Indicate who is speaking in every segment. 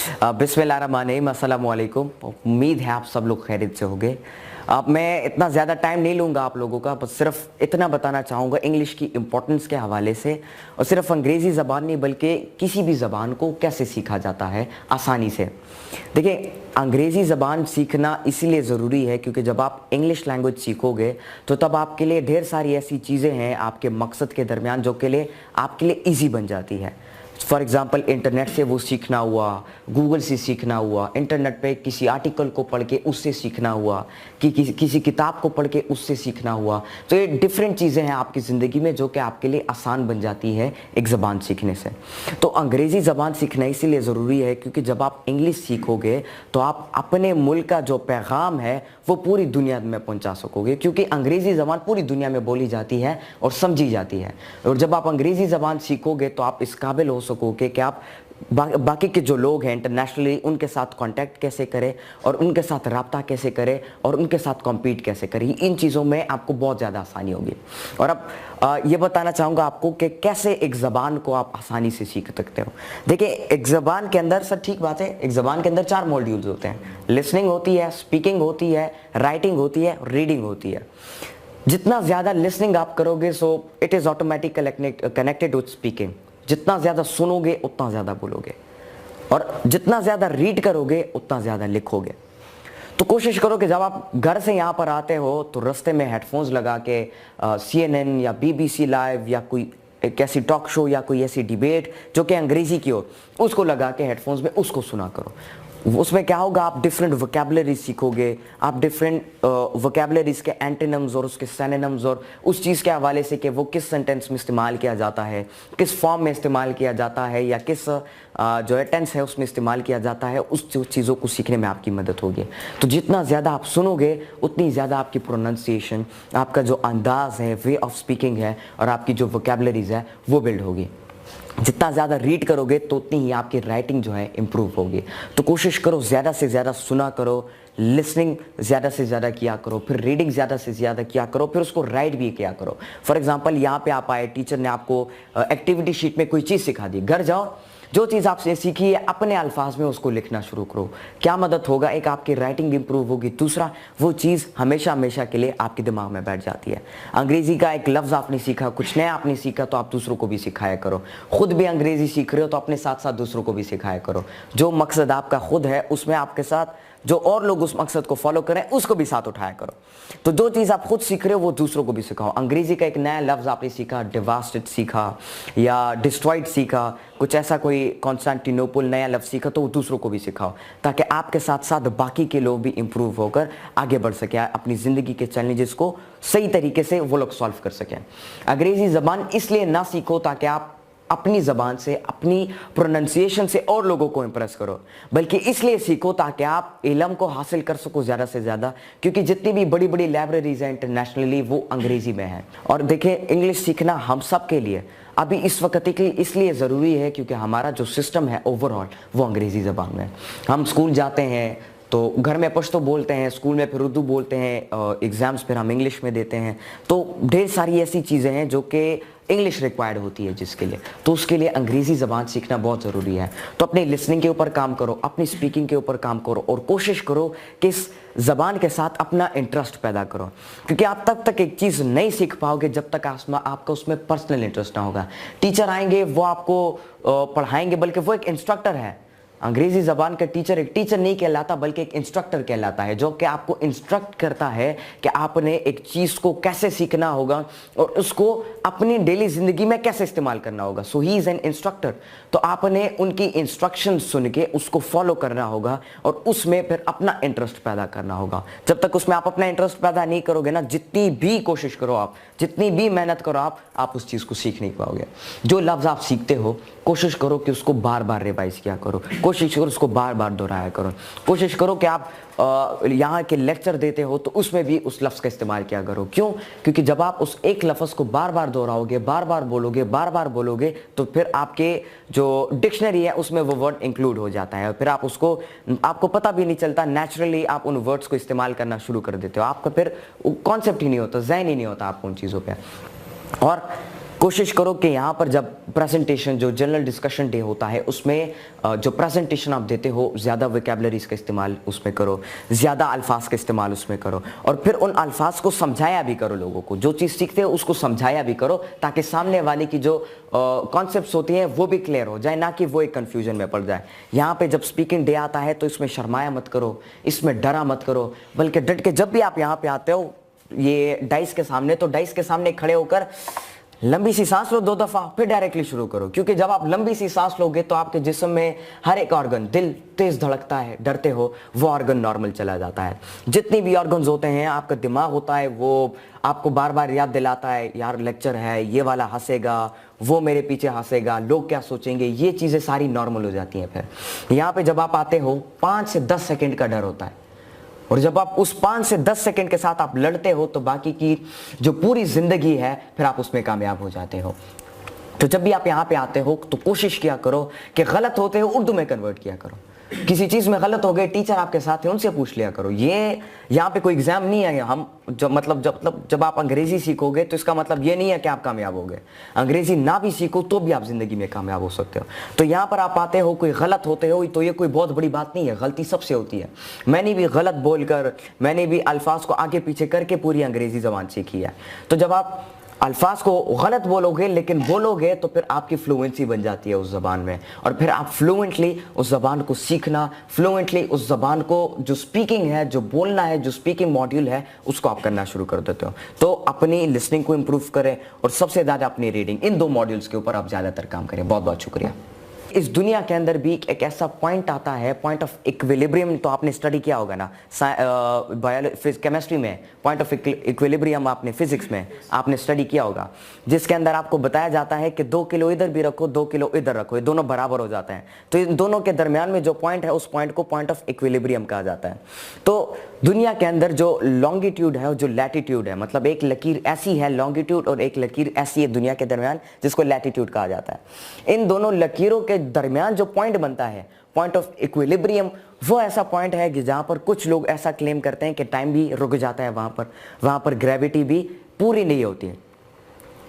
Speaker 1: बिस्मिल्लाहिर्रहमानिर्रहीम, अस्सलाम वालेकुम। उम्मीद है आप सब लोग खैरियत से होंगे। अब मैं इतना ज़्यादा टाइम नहीं लूँगा आप लोगों का, बस सिर्फ इतना बताना चाहूँगा इंग्लिश की इम्पोर्टेंस के हवाले से, और सिर्फ अंग्रेज़ी ज़बान नहीं बल्कि किसी भी ज़बान को कैसे सीखा जाता है आसानी से। देखिए, अंग्रेज़ी ज़बान सीखना इसीलिए ज़रूरी है क्योंकि जब आप इंग्लिश लैंग्वेज सीखोगे तो तब आपके लिए ढेर सारी ऐसी चीज़ें हैं आपके मकसद के दरमियान जो के लिए आपके लिए ईजी बन जाती है। फॉर एग्ज़ाम्पल, इंटरनेट से वो सीखना हुआ, गूगल से सीखना हुआ, इंटरनेट पे किसी आर्टिकल को पढ़ के उससे सीखना हुआ, कि किसी किताब को पढ़ के उससे सीखना हुआ। तो ये डिफरेंट चीज़ें हैं आपकी ज़िंदगी में जो कि आपके लिए आसान बन जाती है एक ज़बान सीखने से। तो अंग्रेज़ी ज़बान सीखना इसीलिए ज़रूरी है क्योंकि जब आप इंग्लिश सीखोगे तो आप अपने मुल्क का जो पैगाम है वो पूरी दुनिया में पहुंचा सकोगे, क्योंकि अंग्रेज़ी ज़बान पूरी दुनिया में बोली जाती है और समझी जाती है। और जब आप अंग्रेज़ी ज़बान सीखोगे तो आप इस काबिल हो सकोगे कि आप बाकी के जो लोग हैं इंटरनेशनली उनके साथ कांटेक्ट कैसे करें और उनके साथ रब्ता कैसे करें और उनके साथ कॉम्पीट कैसे करें। इन चीज़ों में आपको बहुत ज़्यादा आसानी होगी। और अब ये बताना चाहूँगा आपको कि कैसे एक ज़बान को आप आसानी से सीख सकते हो। देखिए, एक ज़बान के अंदर, सर ठीक बात है, एक ज़बान के अंदर 4 मॉड्यूल्स होते हैं। लिसनिंग होती है, स्पीकिंग होती है, राइटिंग होती है, रीडिंग होती है। जितना ज़्यादा लिसनिंग आप करोगे so it is automatically connected with speaking. जितना ज़्यादा सुनोगे उतना ज़्यादा बोलोगे, और जितना ज़्यादा रीड करोगे उतना ज़्यादा लिखोगे। तो कोशिश करो कि जब आप घर से यहाँ पर आते हो तो रास्ते में हेडफोन्स लगा के CNN या BBC लाइव या कोई एक ऐसी टॉक शो या कोई ऐसी डिबेट जो कि अंग्रेज़ी की हो, उसको लगा के हेडफोन्स में उसको सुना करो। उसमें क्या होगा, आप डिफरेंट वोकैबुलरीज सीखोगे, आप डिफरेंट वोकैबुलरीज के एंटोनिम्स और उसके सिनोनिम्स और उस चीज़ के हवाले से कि वो किस सेंटेंस में इस्तेमाल किया जाता है, किस फॉर्म में इस्तेमाल किया जाता है, या किस जो है टेंस है उसमें इस्तेमाल किया जाता है, उस चीज़ों को सीखने में आपकी मदद होगी। तो जितना ज़्यादा आप सुनोगे उतनी ज़्यादा आपकी प्रोनाउंसिएशन, आपका जो अंदाज़ है, वे ऑफ स्पीकिंग है, और आपकी जो वोकैबुलरीज है वो बिल्ड होगी। जितना ज़्यादा रीड करोगे तो उतनी ही आपकी राइटिंग जो है इम्प्रूव होगी। तो कोशिश करो ज़्यादा से ज़्यादा सुना करो, लिसनिंग ज़्यादा से ज़्यादा किया करो, फिर रीडिंग ज़्यादा से ज़्यादा किया करो, फिर उसको राइट भी किया करो। फॉर एग्जांपल, यहाँ पे आप आए, टीचर ने आपको एक्टिविटी शीट में कोई चीज़ सिखा दी, घर जाओ, जो चीज़ आपसे सीखी है अपने अल्फाज में उसको लिखना शुरू करो। क्या मदद होगा, एक आपकी राइटिंग इंप्रूव होगी, दूसरा वो चीज़ हमेशा हमेशा के लिए आपके दिमाग में बैठ जाती है। अंग्रेज़ी का एक लफ्ज़ आपने सीखा, कुछ नया आपने सीखा, तो आप दूसरों को भी सिखाया करो। खुद भी अंग्रेज़ी सीख रहे हो तो अपने साथ साथ दूसरों को भी सिखाया करो। जो मकसद आपका खुद है उसमें आपके साथ जो और लोग उस मकसद को फॉलो करें उसको भी साथ उठाया करो। तो जो चीज़ आप खुद सीख रहे हो वो दूसरों को भी सिखाओ। अंग्रेज़ी का एक नया लफ्ज़ आपने सीखा, डिवास्टेड सीखा या डिस्ट्रॉयड सीखा, कुछ ऐसा कोई कॉन्स्टेंटिनोपल नया लफ्ज़ सीखा, तो वो दूसरों को भी सिखाओ ताकि आपके साथ साथ बाकी के लोग भी इम्प्रूव होकर आगे बढ़ सकें, अपनी ज़िंदगी के चैलेंजेस को सही तरीके से वो लोग सॉल्व कर सकें। अंग्रेज़ी ज़बान इसलिए ना सीखो ताकि आप अपनी ज़बान से, अपनी प्रोनाउंसिएशन से और लोगों को इम्प्रेस करो, बल्कि इसलिए सीखो ताकि आप इल्म को हासिल कर सको ज़्यादा से ज़्यादा, क्योंकि जितनी भी बड़ी बड़ी लाइब्रेरीज हैं इंटरनेशनली वो अंग्रेज़ी में हैं। और देखिए, इंग्लिश सीखना हम सब के लिए अभी इस वक्त इसलिए ज़रूरी है क्योंकि हमारा जो सिस्टम है ओवरऑल वो अंग्रेज़ी ज़बान में। हम स्कूल जाते हैं तो घर में पश्तो बोलते हैं, स्कूल में फिर उर्दू बोलते हैं, एग्ज़ाम्स फिर हम इंग्लिश में देते हैं। तो ढेर सारी ऐसी चीज़ें हैं जो कि इंग्लिश रिक्वायर्ड होती है जिसके लिए, तो उसके लिए अंग्रेज़ी ज़बान सीखना बहुत ज़रूरी है। तो अपनी लिसनिंग के ऊपर काम करो, अपनी स्पीकिंग के ऊपर काम करो, और कोशिश करो कि इस ज़बान के साथ अपना इंटरेस्ट पैदा करो, क्योंकि आप तब तक एक चीज़ नहीं सीख पाओगे जब तक आपका उसमें पर्सनल इंटरेस्ट ना होगा। टीचर आएंगे, वो आपको पढ़ाएंगे, बल्कि वो एक इंस्ट्रक्टर है। अंग्रेज़ी ज़बान का टीचर एक टीचर नहीं कहलाता बल्कि एक इंस्ट्रक्टर कहलाता है, जो कि आपको इंस्ट्रक्ट करता है कि आपने एक चीज़ को कैसे सीखना होगा और उसको अपनी डेली ज़िंदगी में कैसे इस्तेमाल करना होगा। सो ही इज़ एन इंस्ट्रक्टर। तो आपने उनकी इंस्ट्रक्शन सुन के उसको फॉलो करना होगा और उसमें फिर अपना इंटरेस्ट पैदा करना होगा। जब तक उसमें आप अपना इंटरेस्ट पैदा नहीं करोगे ना, जितनी भी कोशिश करो आप, जितनी भी मेहनत करो आप उस चीज़ को सीख नहीं पाओगे। जो लफ्ज़ आप सीखते हो कोशिश करो कि उसको बार बार रिवाइज किया करो, कोशिश करो उसको बार बार दोहराया करो। कोशिश करो कि आप यहाँ के लेक्चर देते हो तो उसमें भी उस लफ्ज़ का इस्तेमाल किया करो। क्यों? क्योंकि जब आप उस एक लफ्ज़ को बार बार दोहराओगे, बार बार बोलोगे तो फिर आपके जो डिक्शनरी है उसमें वो वर्ड इंक्लूड हो जाता है, और फिर आपको पता भी नहीं चलता, नेचुरली आप उन वर्ड्स को इस्तेमाल करना शुरू कर देते हो। आपका फिर कॉन्सेप्ट ही नहीं होता, ज़हन ही नहीं होता आपको उन चीज़ों पर। और कोशिश करो कि यहाँ पर जब प्रेजेंटेशन, जो जनरल डिस्कशन डे होता है, उसमें जो प्रेजेंटेशन आप देते हो, ज़्यादा वोकैबुलरीज का इस्तेमाल उसमें करो, ज़्यादा अल्फाज का इस्तेमाल उसमें करो, और फिर उन अल्फाज को समझाया भी करो लोगों को। जो चीज़ सीखते हो उसको समझाया भी करो, ताकि सामने वाले की जो कॉन्सेप्ट्स होती हैं वो भी क्लियर हो जाए, ना कि वो एक कन्फ्यूजन में पड़ जाए। यहाँ पे जब स्पीकिंग डे आता है तो इसमें शर्माया मत करो, इसमें डरा मत करो, बल्कि डट के जब भी आप यहाँ पे आते हो ये डाइस के सामने, तो डाइस के सामने खड़े होकर लंबी सी सांस लो 2 दफा, फिर डायरेक्टली शुरू करो। क्योंकि जब आप लंबी सी सांस लोगे तो आपके जिस्म में हर एक ऑर्गन, दिल तेज धड़कता है, डरते हो, वो ऑर्गन नॉर्मल चला जाता है। जितनी भी ऑर्गन्स होते हैं, आपका दिमाग होता है, वो आपको बार बार याद दिलाता है, यार लेक्चर है, ये वाला हंसेगा, वो मेरे पीछे हंसेगा, लोग क्या सोचेंगे, ये चीज़ें सारी नॉर्मल हो जाती हैं। फिर यहाँ पे जब आप आते हो 5 से 10 सेकेंड का डर होता है, और जब आप उस 5 से 10 सेकंड के साथ आप लड़ते हो तो बाकी की जो पूरी जिंदगी है फिर आप उसमें कामयाब हो जाते हो। तो जब भी आप यहाँ पे आते हो तो कोशिश किया करो कि गलत होते हो उर्दू में कन्वर्ट किया करो। किसी चीज़ में गलत हो गए, टीचर आपके साथ है, उनसे पूछ लिया करो। ये यहाँ पे कोई एग्जाम नहीं है। हम जब आप अंग्रेजी सीखोगे तो इसका मतलब ये नहीं है कि आप कामयाब हो गए। अंग्रेजी ना भी सीखो तो भी आप जिंदगी में कामयाब हो सकते हो। तो यहाँ पर आप आते हो, कोई गलत होते हो तो ये कोई बहुत बड़ी बात नहीं है, गलती सबसे होती है। मैंने भी गलत बोलकर, मैंने भी अल्फाज को आगे पीछे करके पूरी अंग्रेजी जबान सीखी है। तो जब आप अल्फाज को गलत बोलोगे लेकिन बोलोगे तो फिर आपकी फ्लुएंसी बन जाती है उस ज़बान में, और फिर आप फ्लुएंटली उस ज़बान को सीखना, फ्लुएंटली उस ज़बान को जो स्पीकिंग है, जो बोलना है, जो स्पीकिंग मॉड्यूल है, उसको आप करना शुरू कर देते हो। तो अपनी लिसनिंग को इम्प्रूव करें और सबसे ज़्यादा अपनी रीडिंग, इन 2 मॉड्यूल्स के ऊपर आप ज़्यादातर काम करें। बहुत बहुत शुक्रिया। इस दुनिया के अंदर भी एक ऐसा पॉइंट आता है, पॉइंट ऑफ इक्विलिब्रियम, तो आपने स्टडी किया होगा ना केमिस्ट्री में, पॉइंट ऑफ इक्विलिब्रियम आपने फिजिक्स में आपने स्टडी किया होगा, जिसके अंदर आपको बताया जाता है कि 2 किलो इधर भी रखो, 2 किलो इधर रखो, ये दोनों बराबर हो जाते हैं। तो इन दोनों के दरमियान में जो पॉइंट है, उस पॉइंट को पॉइंट ऑफ इक्विलिब्रियम कहा जाता है। तो दुनिया के अंदर जो लॉन्गिट्यूड है और जो लैटिट्यूड है, मतलब एक लकीर ऐसी है लॉन्गिट्यूड और एक लकीर ऐसी है दुनिया के दरमियान जिसको लैटिट्यूड कहा जाता है। इन दोनों लकीरों के दरमियान जो पॉइंट बनता है, पॉइंट ऑफ इक्विलिब्रियम, वो ऐसा पॉइंट है कि जहां पर कुछ लोग ऐसा क्लेम करते हैं कि टाइम भी रुक जाता है, वहां पर ग्रेविटी भी पूरी नहीं होती है।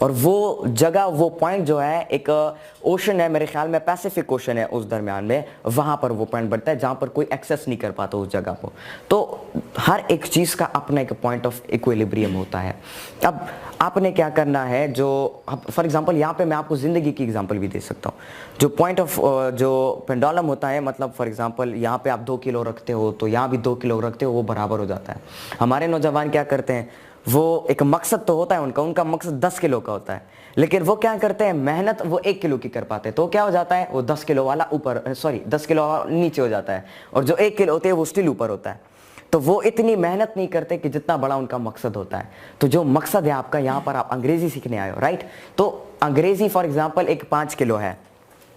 Speaker 1: और वो जगह, वो पॉइंट जो है, एक ओशन है, मेरे ख्याल में पैसिफिक ओशन है, उस दरमियान में वहाँ पर वो पॉइंट बनता है जहाँ पर कोई एक्सेस नहीं कर पाता उस जगह को। तो हर एक चीज़ का अपना एक पॉइंट ऑफ इक्विलिब्रियम होता है। अब आपने क्या करना है, जो फॉर एग्जांपल यहाँ पे मैं आपको ज़िंदगी की एग्जांपल भी दे सकता हूँ। जो पॉइंट ऑफ जो पेंडुलम होता है, मतलब फॉर एग्जांपल यहाँ पे आप 2 किलो रखते हो तो यहाँ भी 2 किलो रखते हो, वो बराबर हो जाता है। हमारे नौजवान क्या करते हैं, वो एक मकसद तो होता है उनका मकसद 10 किलो का होता है, लेकिन वो क्या करते हैं, मेहनत वो 1 किलो की कर पाते हैं। तो क्या हो जाता है, वो 10 किलो वाला ऊपर, 10 किलो नीचे हो जाता है, और जो 1 किलो होते हैं वो स्टिल ऊपर होता है। तो वो इतनी मेहनत नहीं करते कि जितना बड़ा उनका मकसद होता है। तो जो मकसद है आपका, यहाँ पर आप अंग्रेजी सीखने आए हो, राइट? तो अंग्रेजी फॉर एग्जाम्पल एक 5 किलो है,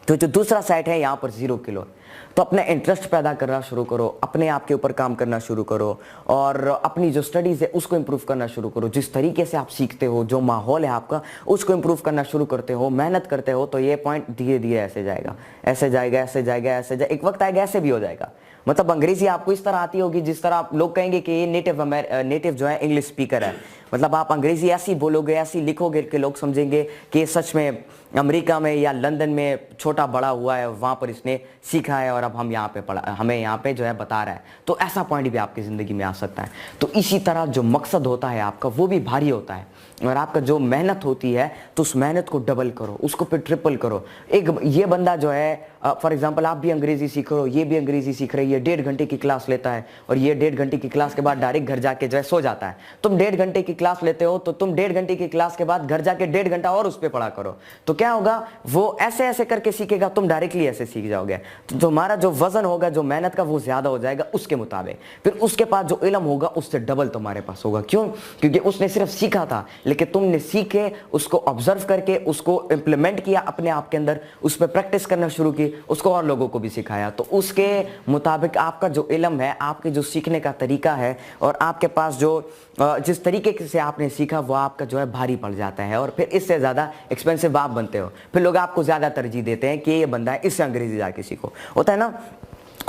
Speaker 1: तो जो दूसरा साइड है यहाँ पर 0 किलो। तो अपना इंटरेस्ट पैदा करना शुरू करो, अपने आप के ऊपर काम करना शुरू करो, और अपनी जो स्टडीज़ है उसको इम्प्रूव करना शुरू करो। जिस तरीके से आप सीखते हो, जो माहौल है आपका, उसको इम्प्रूव करना शुरू करते हो, मेहनत करते हो, तो ये पॉइंट धीरे धीरे ऐसे जाएगा, ऐसे जाएगा, ऐसे जाएगा, ऐसे जाएगा, एक वक्त आएगा ऐसे भी हो जाएगा। मतलब अंग्रेजी आपको इस तरह आती होगी जिस तरह आप लोग कहेंगे कि ये नेटिव जो है इंग्लिश स्पीकर है। मतलब आप अंग्रेजी ऐसी बोलोगे, ऐसी लिखोगे कि लोग समझेंगे कि सच में अमेरिका में या लंदन में छोटा बड़ा हुआ है, वहाँ पर इसने सीखा है और अब हम यहाँ पे पढ़ा, हमें यहाँ पे जो है बता रहा है। तो ऐसा पॉइंट भी आपकी ज़िंदगी में आ सकता है। तो इसी तरह जो मकसद होता है आपका, वो भी भारी होता है, और आपका जो मेहनत होती है तो उस मेहनत को डबल करो, उसको फिर ट्रिपल करो। एक ये बंदा जो है, फॉर एग्जांपल आप भी अंग्रेजी सीख रहे हो, ये भी अंग्रेजी सीख रही है, 1.5 घंटे की क्लास लेता है, और ये 1.5 घंटे की क्लास के बाद डायरेक्ट घर जाके जो है सो जाता है। तुम 1.5 घंटे की क्लास लेते हो तो तुम 1.5 घंटे की क्लास के बाद घर जाके 1.5 घंटा और उस पर पढ़ा करो। तो क्या होगा, वो ऐसे ऐसे करके सीखेगा, तुम डायरेक्टली ऐसे सीख जाओगे। तो तुम्हारा जो वजन होगा, जो मेहनत का, वो ज्यादा हो जाएगा उसके मुताबिक। फिर उसके पास जो इल्म होगा उससे डबल तुम्हारे पास होगा। क्यों? क्योंकि उसने सिर्फ सीखा था, लेकिन तुमने सीखे, उसको ऑब्जर्व करके उसको इंप्लीमेंट किया अपने आप के अंदर, उस पर प्रैक्टिस करना शुरू की, उसको और लोगों को भी सिखाया। तो उसके मुताबिक आपका जो इल्म है, आपके जो सीखने का तरीका है, और आपके पास जो जिस तरीके से आपने सीखा, वो आपका जो है भारी पड़ जाता है, और फिर इससे ज़्यादा एक्सपेंसिव आप बनते हो। फिर लोग आपको ज़्यादा तरजीह देते हैं कि ये बंदा है, इससे अंग्रेजी जाके सीखो। होता है ना,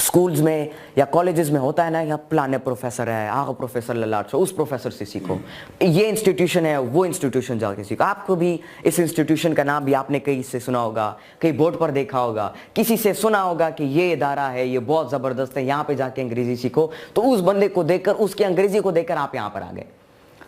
Speaker 1: स्कूल्स में या कॉलेजेस में होता है ना, यहाँ प्लाने प्रोफेसर है, आगे प्रोफेसर ललाट से, उस प्रोफेसर से सीखो, ये इंस्टीट्यूशन है, वो इंस्टीट्यूशन जाके सीखो। आपको भी इस इंस्टीट्यूशन का नाम भी आपने कहीं से सुना होगा, कहीं बोर्ड पर देखा होगा, किसी से सुना होगा कि ये इदारा है, ये बहुत ज़बरदस्त है, यहाँ पे जाके अंग्रेज़ी सीखो। तो उस बंदे को देखकर, उसकी अंग्रेज़ी को देखकर आप यहाँ पर आ गए,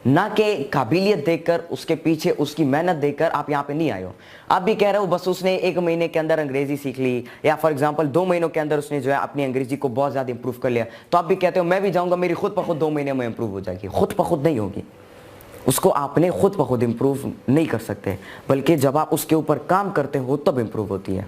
Speaker 1: ना कि काबिलियत देखकर, उसके पीछे उसकी मेहनत देखकर आप यहाँ पे नहीं आए हो। आप भी कह रहे हो बस उसने 1 महीने के अंदर अंग्रेजी सीख ली, या फॉर एग्जांपल 2 महीनों के अंदर उसने जो है अपनी अंग्रेजी को बहुत ज़्यादा इंप्रूव कर लिया, तो आप भी कहते हो मैं भी जाऊँगा, मेरी खुद ब खुद 2 महीने में इंप्रूव हो जाएगी। खुद ब खुद नहीं होगी, उसको आपने खुद ब खुद इंप्रूव नहीं कर सकते, बल्कि जब आप उसके ऊपर काम करते हो तब इंप्रूव होती है।